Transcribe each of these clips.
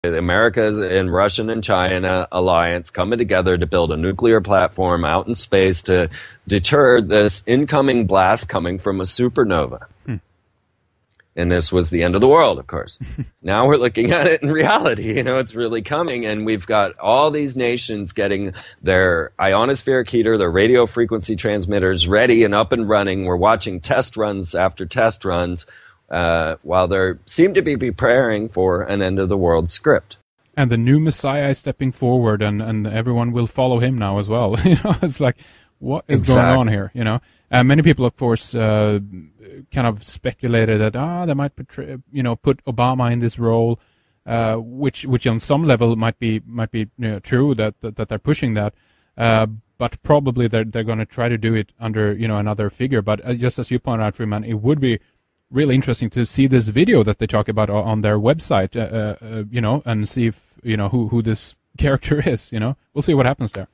America's and Russian and China alliance coming together to build a nuclear platform out in space to deter this incoming blast coming from a supernova. And this was the end of the world, of course. Now we're looking at it in reality. It's really coming, and we've got all these nations getting their ionospheric heater, their radio frequency transmitters ready and up and running. We're watching test runs after test runs while they seem to be preparing for an end-of-the-world script. And the new Messiah is stepping forward, and everyone will follow him now as well. It's like, what is going on here? Many people, of course, kind of speculated that they might put Obama in this role, which on some level might be true that they're pushing that, but probably they're going to try to do it under another figure. But just as you pointed out, Freeman, it would be really interesting to see this video that they talk about on their website, and see if who this character is. We'll see what happens there.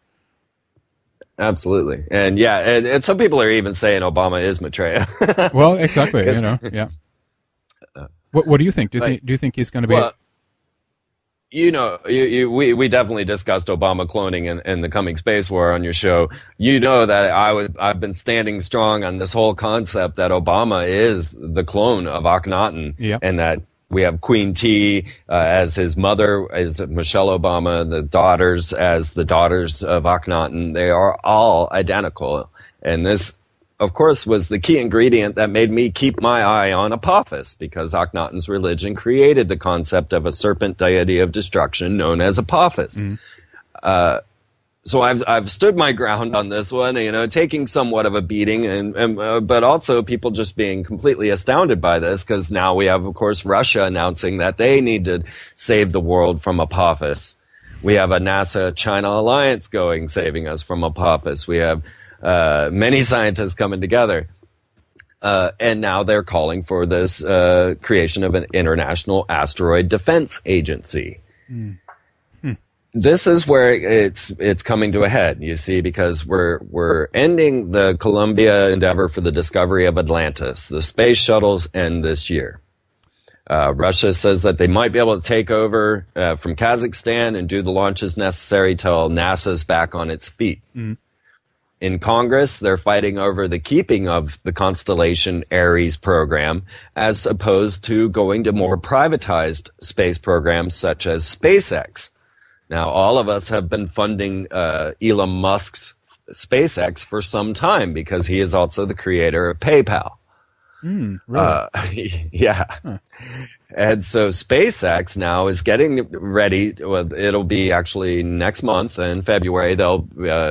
Absolutely. And yeah, and some people are even saying Obama is Maitreya. Well, exactly. Yeah. What do you think? Do you think he's going to be? Well, we definitely discussed Obama cloning in the coming space war on your show. That I've been standing strong on this whole concept that Obama is the clone of Akhenaten, and that we have Queen T as his mother, as Michelle Obama, the daughters as the daughters of Akhenaten. They are all identical. And this, of course, was the key ingredient that made me keep my eye on Apophis, because Akhenaten's religion created the concept of a serpent deity of destruction known as Apophis. So I've stood my ground on this one, taking somewhat of a beating, but also people just being completely astounded by this, because now we have, of course, Russia announcing that they need to save the world from Apophis. We have a NASA-China alliance saving us from Apophis. We have many scientists coming together. And now they're calling for this creation of an international asteroid defense agency. This is where it's coming to a head, you see, because we're ending the Columbia endeavor for the discovery of Atlantis. The space shuttles end this year. Russia says that they might be able to take over from Kazakhstan and do the launches necessary till NASA's back on its feet. In Congress, they're fighting over the keeping of the Constellation Ares program, as opposed to going to more privatized space programs such as SpaceX. Now, all of us have been funding Elon Musk's SpaceX for some time, because he is also the creator of PayPal. Really? Yeah. Huh. And so SpaceX now is getting ready. It'll be actually next month in February. They'll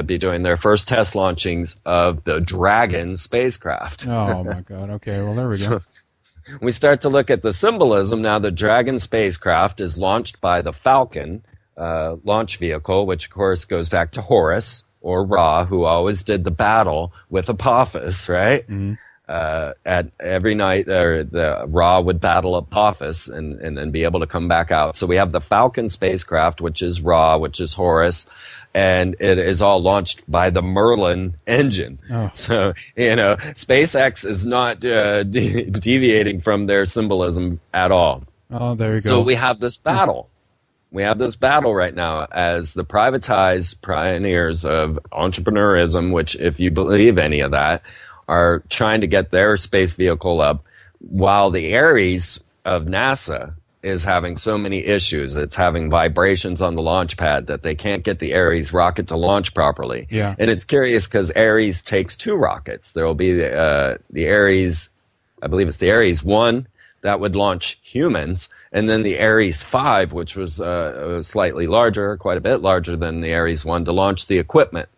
be doing their first test launchings of the Dragon spacecraft. Oh, my God. Okay, well, there we go. We start to look at the symbolism. Now, the Dragon spacecraft is launched by the Falcon launch vehicle, which, of course, goes back to Horus, or Ra, who always did the battle with Apophis, right? At every night, the Ra would battle Apophis and then be able to come back out. So we have the Falcon spacecraft, which is Ra, which is Horus, and it is all launched by the Merlin engine. Oh. So, SpaceX is not deviating from their symbolism at all. Oh, there you go. So we have this battle. We have this battle right now as the privatized pioneers of entrepreneurism, which, if you believe any of that, are trying to get their space vehicle up, while the Ares of NASA is having so many issues. It's having vibrations on the launch pad that they can't get the Ares rocket to launch properly. Yeah. And it's curious because Ares takes 2 rockets. There will be the Ares, I believe it's the Ares 1, that would launch humans, and then the Ares 5, which was slightly larger, quite a bit larger than the Ares 1, to launch the equipment.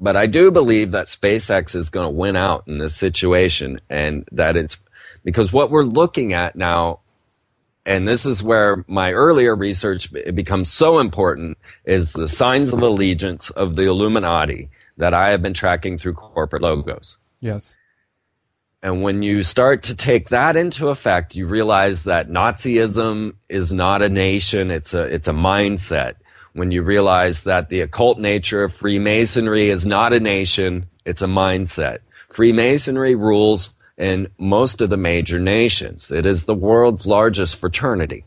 But I do believe that SpaceX is going to win out in this situation, and that it's because what we're looking at now, and this is where my earlier research becomes so important, is the signs of allegiance of the Illuminati that I have been tracking through corporate logos. Yes. And when you start to take that into effect, you realize that Nazism is not a nation, it's a mindset. When you realize that the occult nature of Freemasonry is not a nation, it's a mindset. Freemasonry rules in most of the major nations. It is the world's largest fraternity.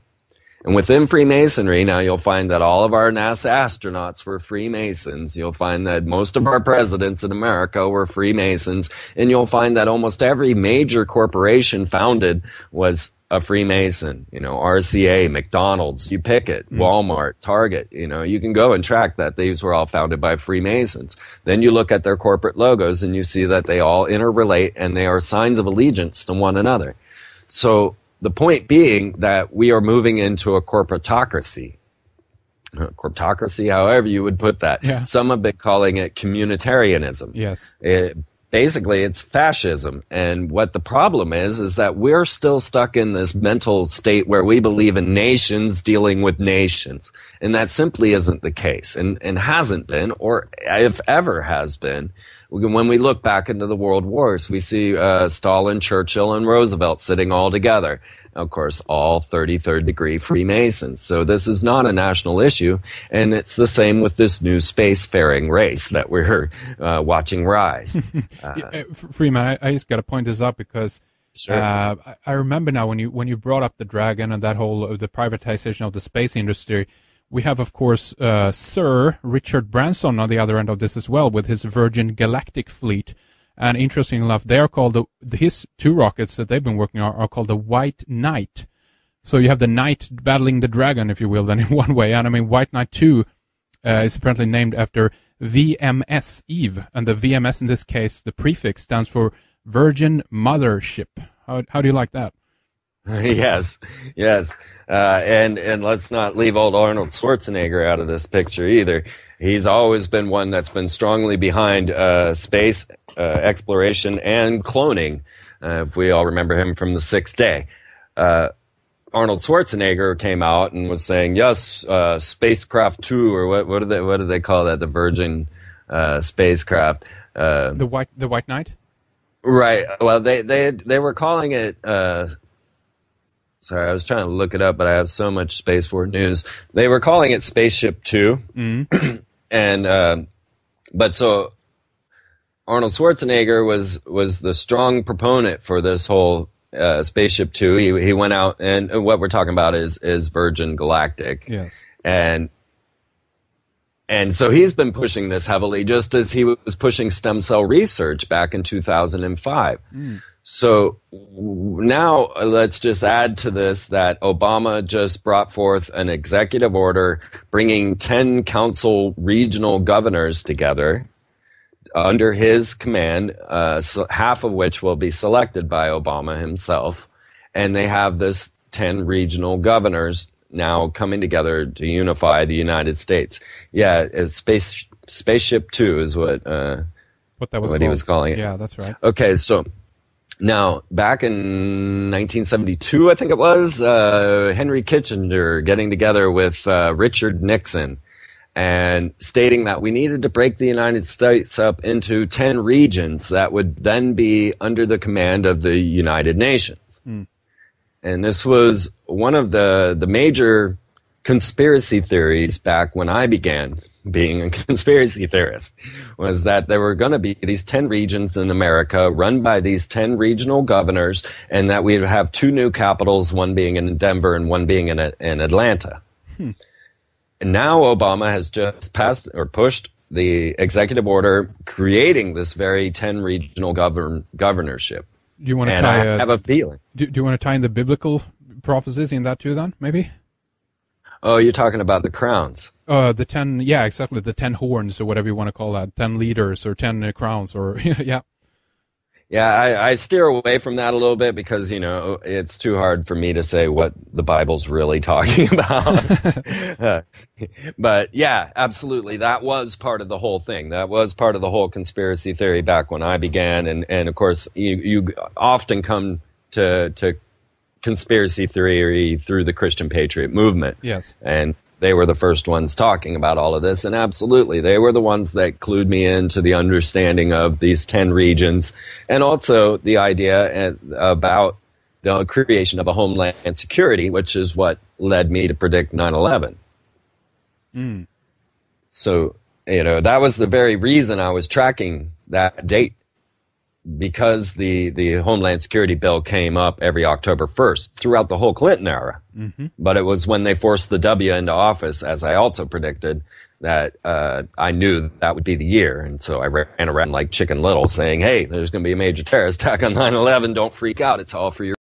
And within Freemasonry, now you'll find that all of our NASA astronauts were Freemasons. You'll find that most of our presidents in America were Freemasons. And you'll find that almost every major corporation founded was a Freemason. You know, RCA, McDonald's, you pick it, Walmart, Target. You know, you can go and track that these were all founded by Freemasons. Then you look at their corporate logos and you see that they all interrelate and they are signs of allegiance to one another. So the point being that we are moving into a corporatocracy. Corporatocracy, however you would put that. Yeah. Some have been calling it communitarianism. Yes. Basically, it's fascism. And what the problem is that we're still stuck in this mental state where we believe in nations dealing with nations. And that simply isn't the case and hasn't been, or if ever has been. When we look back into the world wars, we see Stalin, Churchill, and Roosevelt sitting all together. Of course, all 33rd degree Freemasons. So this is not a national issue, and it's the same with this new spacefaring race that we're watching rise. Freeman, I just got to point this up because Sure. I remember now when you brought up the Dragon and that whole the privatization of the space industry. We have, of course, Sir Richard Branson on the other end of this as well with his Virgin Galactic fleet. And interesting enough, they are called his two rockets that they've been working on are called the White Knight. So you have the Knight battling the Dragon, if you will, then in one way. And I mean, White Knight 2 is apparently named after VMS Eve. And the VMS in this case, the prefix stands for Virgin Mothership. How do you like that? Yes. And let's not leave old Arnold Schwarzenegger out of this picture either. He's always been one that's been strongly behind space exploration and cloning. If we all remember him from The Sixth Day. Arnold Schwarzenegger came out and was saying, yes, spacecraft 2, or what do they call that? The Virgin spacecraft. The White Knight? Right. Well, they were calling it. Sorry, I was trying to look it up, but I have so much Space Force news. They were calling it Spaceship 2. Mm-hmm. And but so Arnold Schwarzenegger was the strong proponent for this whole Spaceship 2. He went out, and what we're talking about is Virgin Galactic. Yes. And so he's been pushing this heavily, just as he was pushing stem cell research back in 2005. Mm. So now let's just add to this that Obama just brought forth an executive order bringing 10 council regional governors together under his command, half of which will be selected by Obama himself. And they have this 10 regional governors now coming together to unify the United States. Yeah, Spaceship 2 is what he was calling it. Yeah, that's right. Okay, so now, back in 1972, I think it was, Henry Kissinger getting together with Richard Nixon and stating that we needed to break the United States up into 10 regions that would then be under the command of the United Nations. Mm. And this was one of the major conspiracy theories back when I began being a conspiracy theorist, was that there were going to be these 10 regions in America run by these 10 regional governors, and that we'd have 2 new capitals, one being in Denver and one being in Atlanta. And now Obama has just passed or pushed the executive order creating this very 10 regional governorship. Do you want to I have a feeling. Do you want to tie in the biblical prophecies in that too then, maybe? Oh, you're talking about the crowns. The 10, yeah, exactly. The 10 horns or whatever you want to call that. 10 leaders or 10 crowns or, yeah. Yeah, I steer away from that a little bit because, it's too hard for me to say what the Bible's really talking about. But yeah, absolutely. That was part of the whole thing. That was part of the whole conspiracy theory back when I began. And of course, you often come to conspiracy theory through the Christian Patriot movement. Yes. And they were the first ones talking about all of this. And absolutely, they were the ones that clued me into the understanding of these 10 regions and also the idea about the creation of a homeland security, which is what led me to predict 9/11. Mm. So, that was the very reason I was tracking that date. because the Homeland Security bill came up every October 1st throughout the whole Clinton era. Mm-hmm. But it was when they forced the W into office, as I also predicted, that I knew that would be the year. And so I ran around like Chicken Little saying, hey, there's going to be a major terrorist attack on 9/11. Don't freak out. It's all for your